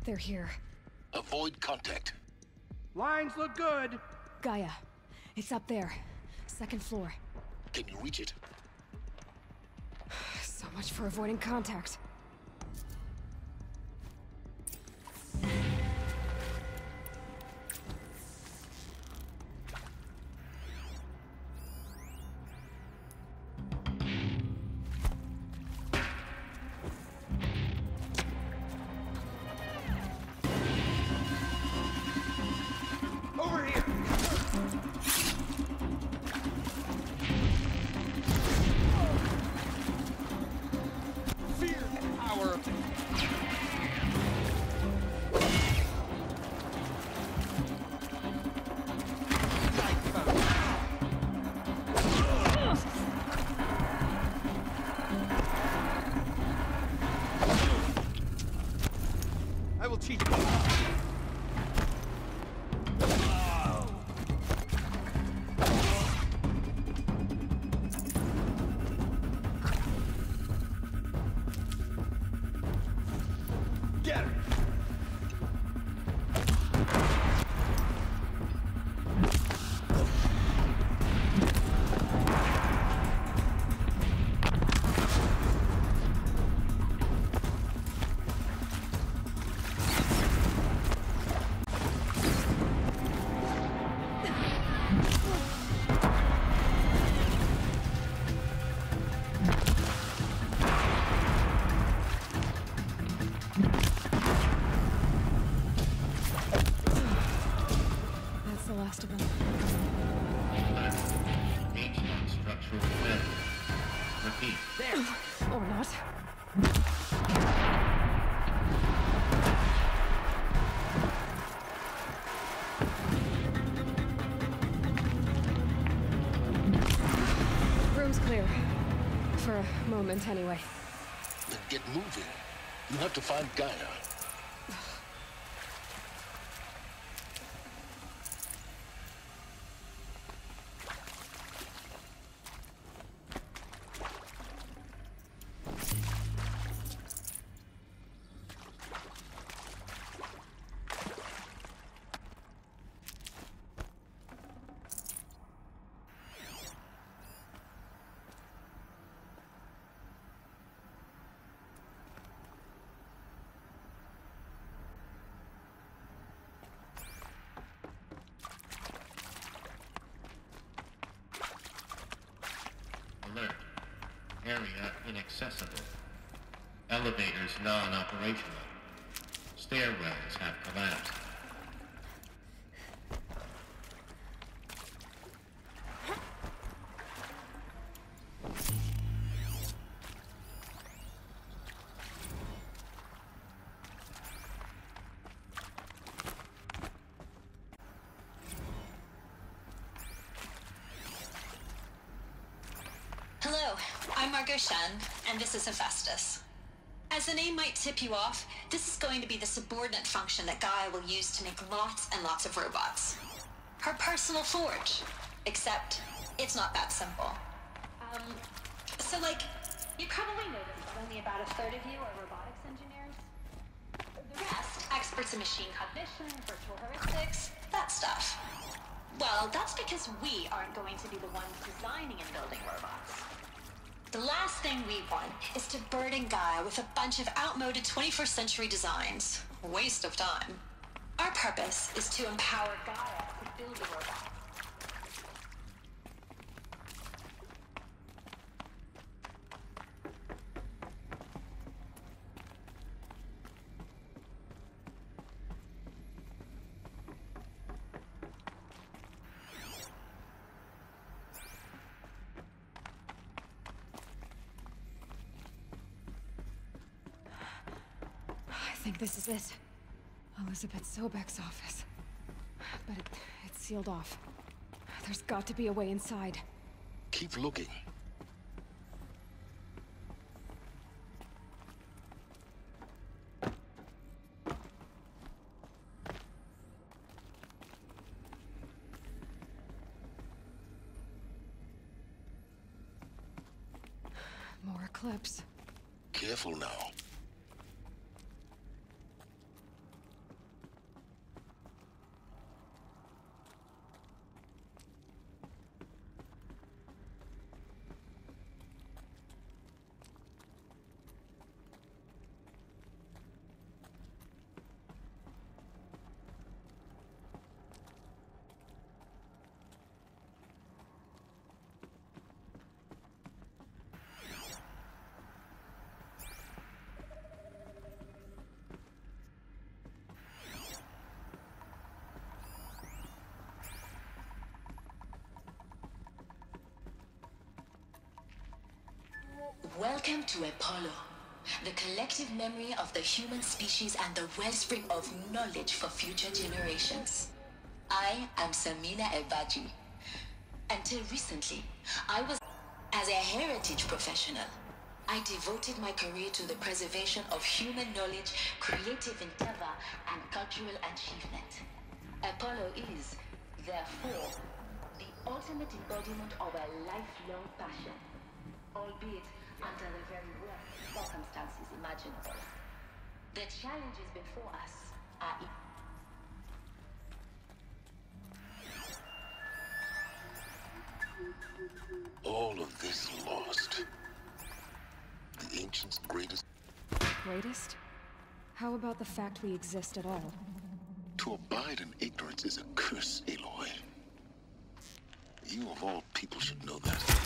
They're here. Avoid contact. Lines look good. Gaia. It's up there. Second floor. Can you reach it? So much for avoiding contact. Over here. Fear the power of I will teach you. Get her! That's the last of them. Ancient structural failure. Repeat. Or not. Room's clear. For a moment, anyway. Then get moving. You have to find Gaia. Alert. Area inaccessible. Elevators non-operational. Stairwells have collapsed. Hello, I'm Margot Shen, and this is Hephaestus. As the name might tip you off, this is going to be the subordinate function that Gaia will use to make lots and lots of robots. Her personal forge. Except, it's not that simple. So you probably noticed that only about a third of you are robotics engineers. The rest, experts in machine cognition, virtual heuristics, that stuff. Well, that's because we aren't going to be the ones designing and building robots. The last thing we want is to burden Gaia with a bunch of outmoded 21st century designs. Waste of time. Our purpose is to empower Gaia to build a robot. I think this is it. Elizabeth Sobek's office. But it's sealed off. There's got to be a way inside. Keep looking. More clips. Careful now. Welcome to Apollo, the collective memory of the human species and the wellspring of knowledge for future generations. I am Samina Ebaji. Until recently, I was as a heritage professional. I devoted my career to the preservation of human knowledge, creative endeavor, and cultural achievement. Apollo is, therefore, the ultimate embodiment of a lifelong passion, albeit under the very worst circumstances imaginable. The challenges before us are All of this lost. The ancients' greatest. Greatest? How about the fact we exist at all? To abide in ignorance is a curse, Aloy. You of all people should know that.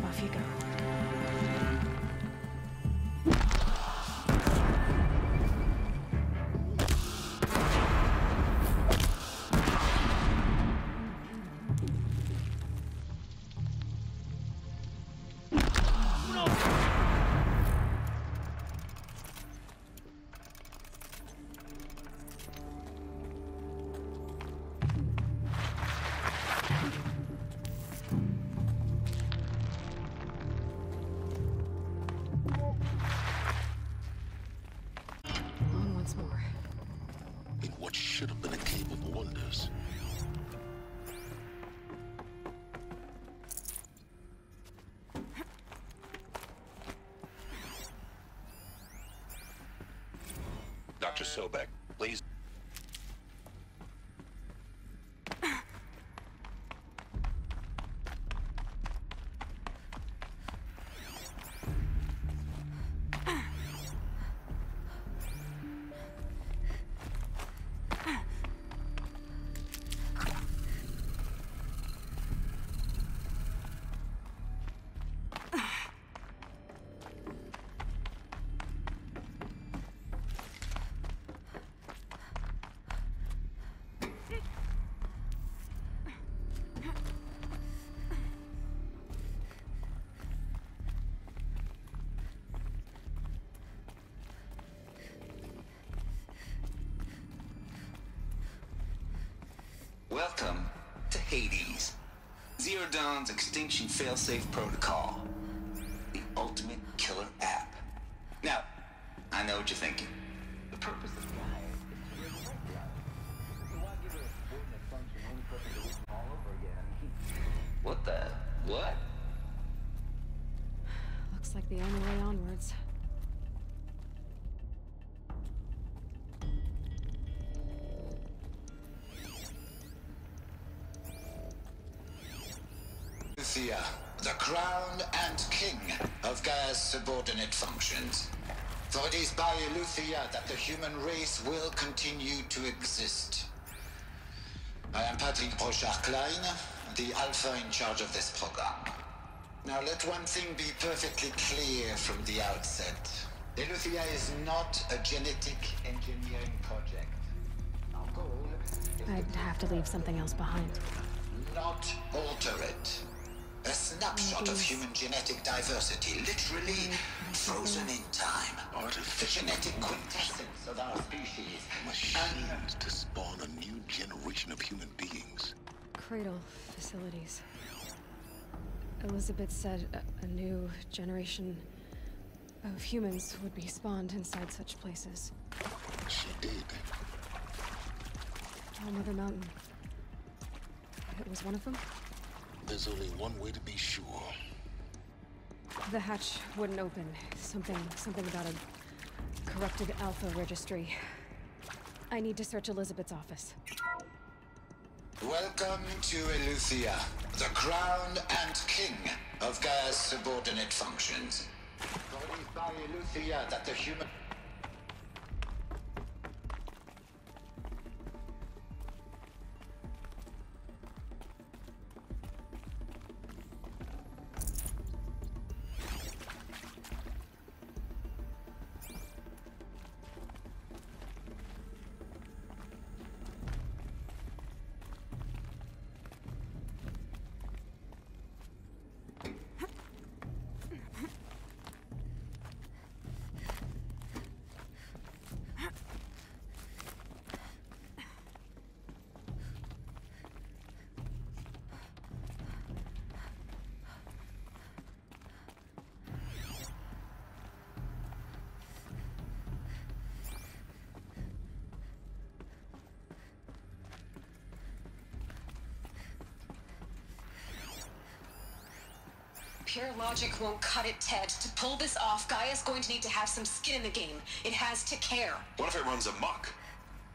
Off you go. On once more. In what should have been a cave of wonders. Dr. Sobek, please. Welcome to Hades, Zero Dawn's extinction failsafe protocol, the ultimate killer app. Now, I know what you're thinking. The purpose of the hire is to resurrect life. So why give her a subordinate function only for her to do it all over again? What the? What? Looks like the only way onwards. Thea, the crown and king of Gaia's subordinate functions. For it is by Eleuthia that the human race will continue to exist. I am Patrick Brochard-Klein, the alpha in charge of this program. Now let one thing be perfectly clear from the outset. Eleuthia is not a genetic engineering project. Our goal is I'd have to leave something else behind. not alter it. A snapshot of human genetic diversity, literally frozen in time. The genetic quintessence of our species. Machines to spawn a new generation of human beings. Cradle facilities. Elizabeth said a new generation of humans would be spawned inside such places. She did. Oh, Mother Mountain. it was one of them? There's only one way to be sure. The hatch wouldn't open. Something about a corrupted alpha registry. I need to search Elizabeth's office. Welcome to Eleuthia, the crown and king of Gaia's subordinate functions. For it is by Eleuthia that the human... Pure logic won't cut it, Ted. To pull this off, Gaia's going to need to have some skin in the game. It has to care. What if it runs amok?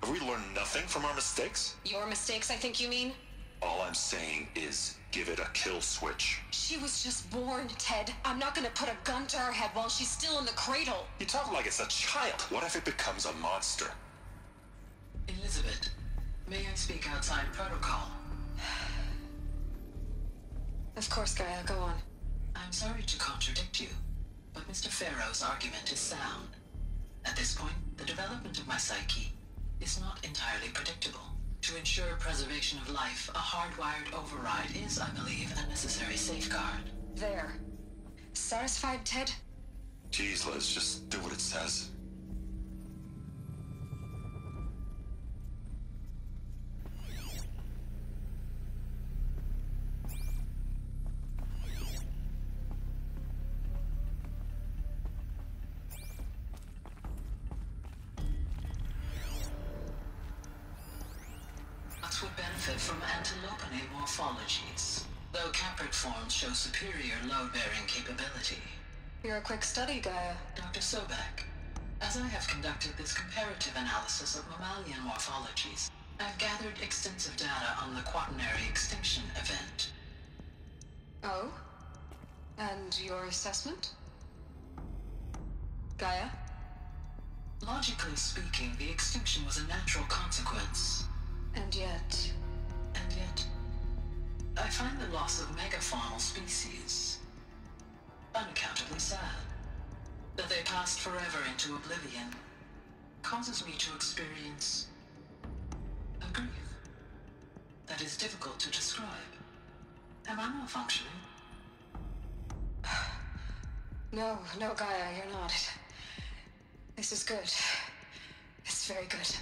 Have we learned nothing from our mistakes? Your mistakes, I think you mean? All I'm saying is, give it a kill switch. She was just born, Ted. I'm not gonna put a gun to her head while she's still in the cradle. You talk like it's a child. What if it becomes a monster? Elizabeth, may I speak outside protocol? Of course, Gaia, go on. I'm sorry to contradict you, but Mr. Farrow's argument is sound. At this point, the development of my psyche is not entirely predictable. To ensure preservation of life, a hardwired override is, I believe, a necessary safeguard. There. Satisfied, Ted? Jeez, Liz, just do what it says. Would benefit from antilopine morphologies, though caprid forms show superior load-bearing capability. You're a quick study, Gaia. Dr. Sobek, as I have conducted this comparative analysis of mammalian morphologies, I've gathered extensive data on the quaternary extinction event. Oh? And your assessment? Gaia? Logically speaking, the extinction was a natural consequence. And yet, I find the loss of megafaunal species unaccountably sad. That they passed forever into oblivion causes me to experience a grief that is difficult to describe. Am I malfunctioning? No, Gaia, you're not. This is good. It's very good.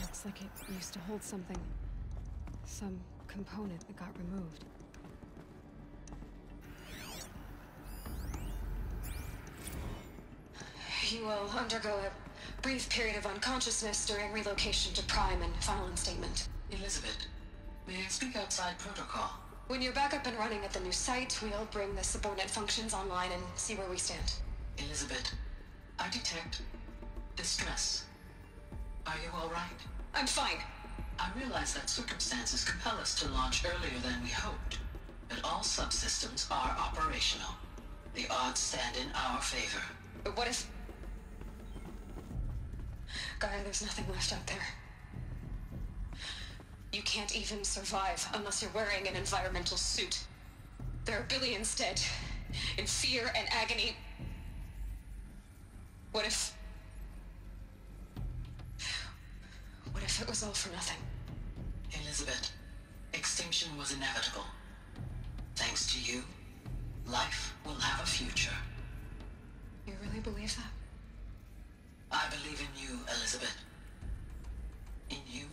Looks like it used to hold something. Some component that got removed. You will undergo a brief period of unconsciousness during relocation to Prime and final instatement. Elizabeth, may I speak outside protocol? When you're back up and running at the new site, we'll bring the subordinate functions online and see where we stand. Elizabeth, I detect distress. Are you all right? I'm fine. I realize that circumstances compel us to launch earlier than we hoped, but all subsystems are operational. The odds stand in our favor. But what if... Gaia, there's nothing left out there. You can't even survive unless you're wearing an environmental suit. There are billions dead, in fear and agony. What if it was all for nothing? Elizabeth, extinction was inevitable. Thanks to you, life will have a future. You really believe that? I believe in you, Elizabeth. In you,